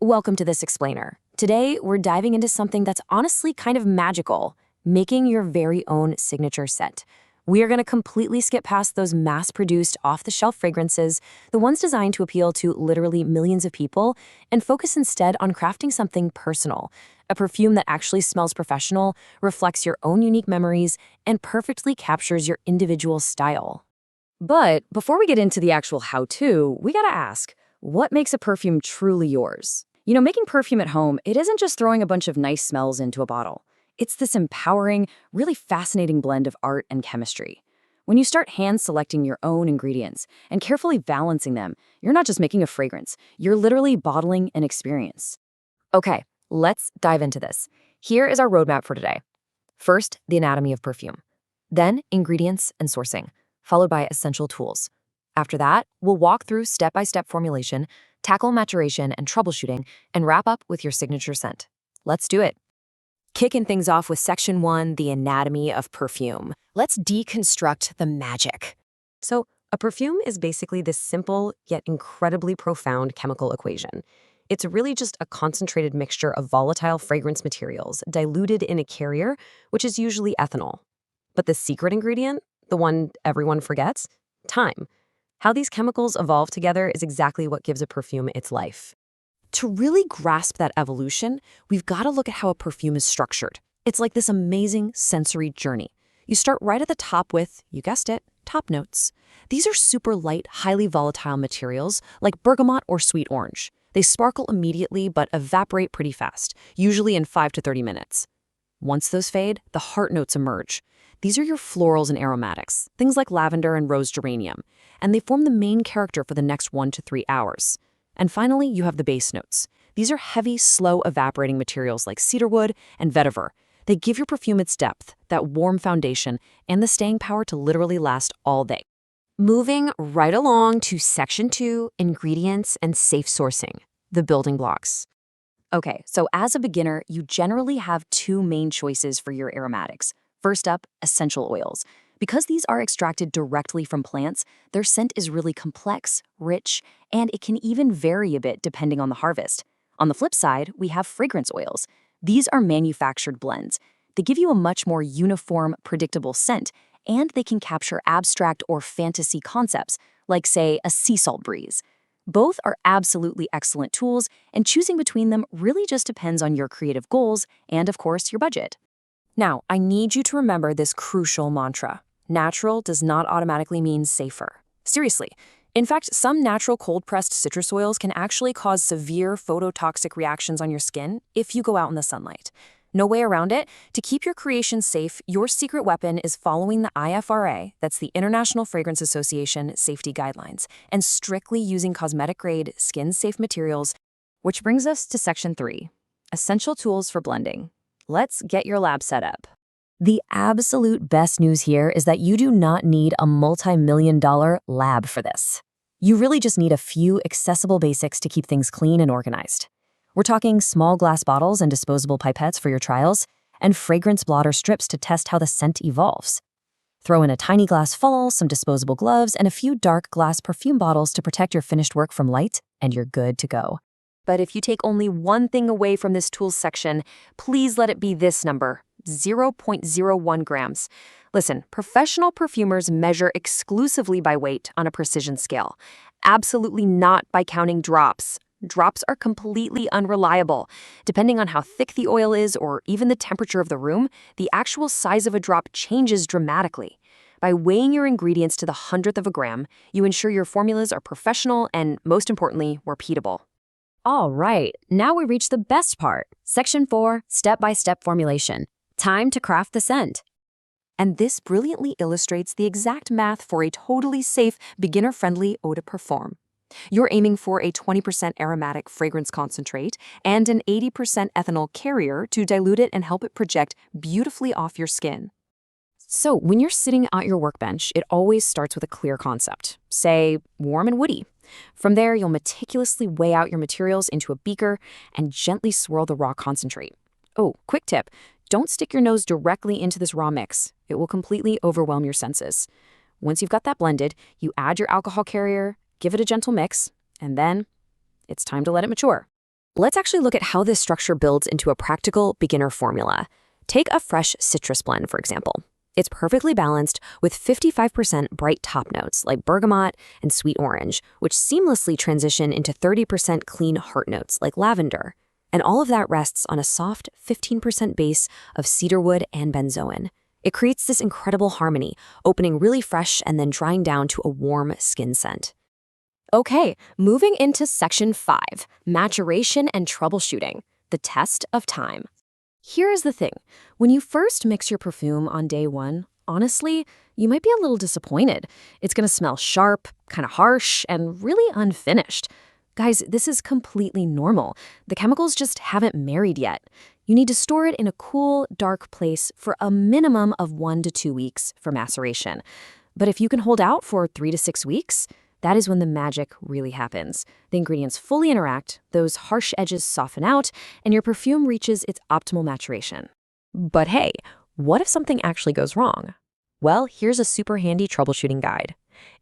Welcome to this explainer. Today, we're diving into something that's honestly kind of magical, making your very own signature scent. We are going to completely skip past those mass-produced, off-the-shelf fragrances, the ones designed to appeal to literally millions of people, and focus instead on crafting something personal, a perfume that actually smells professional, reflects your own unique memories, and perfectly captures your individual style. But before we get into the actual how-to, we gotta ask, what makes a perfume truly yours? Making perfume at home, it isn't just throwing a bunch of nice smells into a bottle. It's this empowering, really fascinating blend of art and chemistry. When you start hand-selecting your own ingredients and carefully balancing them, you're not just making a fragrance, you're literally bottling an experience. Okay, let's dive into this. Here is our roadmap for today. First, the anatomy of perfume. Then, ingredients and sourcing, followed by essential tools. After that, we'll walk through step-by-step formulation, tackle maturation and troubleshooting, and wrap up with your signature scent. Let's do it. Kicking things off with Section 1, the anatomy of perfume. Let's deconstruct the magic. So, a perfume is basically this simple yet incredibly profound chemical equation. It's really just a concentrated mixture of volatile fragrance materials diluted in a carrier, which is usually ethanol. But the secret ingredient, the one everyone forgets? Time. How these chemicals evolve together is exactly what gives a perfume its life. To really grasp that evolution, we've got to look at how a perfume is structured. It's like this amazing sensory journey. You start right at the top with, you guessed it, top notes. These are super light, highly volatile materials like bergamot or sweet orange. They sparkle immediately but evaporate pretty fast, usually in 5 to 30 minutes. Once those fade, the heart notes emerge. These are your florals and aromatics, things like lavender and rose geranium, and they form the main character for the next 1 to 3 hours. And finally, you have the base notes. These are heavy, slow evaporating materials like cedarwood and vetiver. They give your perfume its depth, that warm foundation, and the staying power to literally last all day. Moving right along to Section 2, ingredients and safe sourcing, the building blocks. Okay, so as a beginner, you generally have 2 main choices for your aromatics. First up, essential oils. Because these are extracted directly from plants, their scent is really complex, rich, and it can even vary a bit depending on the harvest. On the flip side, we have fragrance oils. These are manufactured blends. They give you a much more uniform, predictable scent, and they can capture abstract or fantasy concepts, like, say, a sea salt breeze. Both are absolutely excellent tools, and choosing between them really just depends on your creative goals and, of course, your budget. Now, I need you to remember this crucial mantra. Natural does not automatically mean safer. Seriously. In fact, some natural cold-pressed citrus oils can actually cause severe phototoxic reactions on your skin if you go out in the sunlight. No way around it. To keep your creation safe, your secret weapon is following the IFRA, that's the International Fragrance Association safety guidelines, and strictly using cosmetic-grade, skin-safe materials, which brings us to Section 3, essential tools for blending. Let's get your lab set up. The absolute best news here is that you do not need a multi-million-dollar lab for this. You really just need a few accessible basics to keep things clean and organized. We're talking small glass bottles and disposable pipettes for your trials, and fragrance blotter strips to test how the scent evolves. Throw in a tiny glass funnel, some disposable gloves, and a few dark glass perfume bottles to protect your finished work from light, and you're good to go. But if you take only one thing away from this tools section, please let it be this number, 0.01 grams. Listen, professional perfumers measure exclusively by weight on a precision scale, absolutely not by counting drops. Drops are completely unreliable. Depending on how thick the oil is or even the temperature of the room, the actual size of a drop changes dramatically. By weighing your ingredients to the 100th of a gram, you ensure your formulas are professional and, most importantly, repeatable. All right, now we reach the best part. Section 4, step-by-step formulation. Time to craft the scent. And this brilliantly illustrates the exact math for a totally safe, beginner-friendly eau de parfum. You're aiming for a 20% aromatic fragrance concentrate and an 80% ethanol carrier to dilute it and help it project beautifully off your skin. So when you're sitting at your workbench, it always starts with a clear concept, say warm and woody. From there, you'll meticulously weigh out your materials into a beaker and gently swirl the raw concentrate. Oh, quick tip, don't stick your nose directly into this raw mix. It will completely overwhelm your senses. Once you've got that blended, you add your alcohol carrier, give it a gentle mix, and then it's time to let it mature. Let's actually look at how this structure builds into a practical beginner formula. Take a fresh citrus blend, for example. It's perfectly balanced with 55% bright top notes like bergamot and sweet orange, which seamlessly transition into 30% clean heart notes like lavender. And all of that rests on a soft 15% base of cedarwood and benzoin. It creates this incredible harmony, opening really fresh and then drying down to a warm skin scent. Okay, moving into section 5, maturation and troubleshooting, the test of time. Here's the thing. When you first mix your perfume on day 1, honestly, you might be a little disappointed. It's going to smell sharp, kind of harsh, and really unfinished. Guys, this is completely normal. The chemicals just haven't married yet. You need to store it in a cool, dark place for a minimum of 1 to 2 weeks for maceration. But if you can hold out for 3 to 6 weeks, that is when the magic really happens. The ingredients fully interact, those harsh edges soften out, and your perfume reaches its optimal maturation. But hey, what if something actually goes wrong? Well, here's a super handy troubleshooting guide.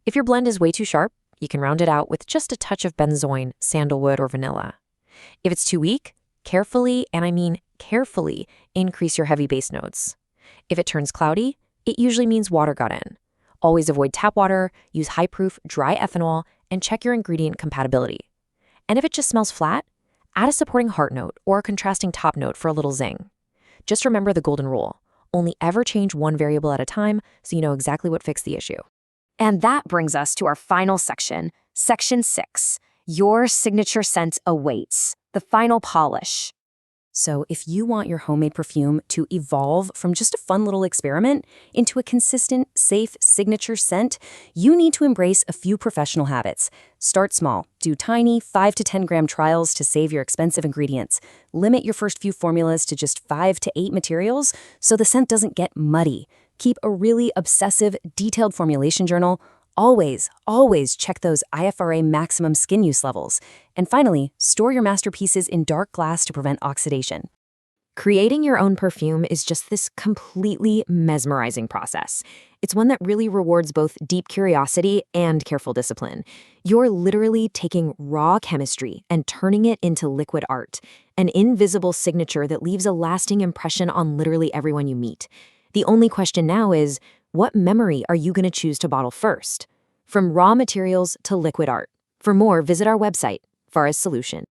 If your blend is way too sharp, you can round it out with just a touch of benzoin, sandalwood, or vanilla. If it's too weak, carefully, and I mean carefully, increase your heavy base notes. If it turns cloudy, it usually means water got in. Always avoid tap water, use high-proof dry ethanol, and check your ingredient compatibility. And if it just smells flat, add a supporting heart note or a contrasting top note for a little zing. Just remember the golden rule. Only ever change one variable at a time so you know exactly what fixed the issue. And that brings us to our final section, section 6. Your signature scent awaits, the final polish. So if you want your homemade perfume to evolve from just a fun little experiment into a consistent, safe signature scent, you need to embrace a few professional habits. Start small. Do tiny 5 to 10 gram trials to save your expensive ingredients. Limit your first few formulas to just 5 to 8 materials so the scent doesn't get muddy. Keep a really obsessive, detailed formulation journal. Always, always check those IFRA maximum skin use levels. And finally, store your masterpieces in dark glass to prevent oxidation. Creating your own perfume is just this completely mesmerizing process. It's one that really rewards both deep curiosity and careful discipline. You're literally taking raw chemistry and turning it into liquid art, an invisible signature that leaves a lasting impression on literally everyone you meet. The only question now is, what memory are you going to choose to bottle first? From raw materials to liquid art. For more, visit our website, Farah's Solution.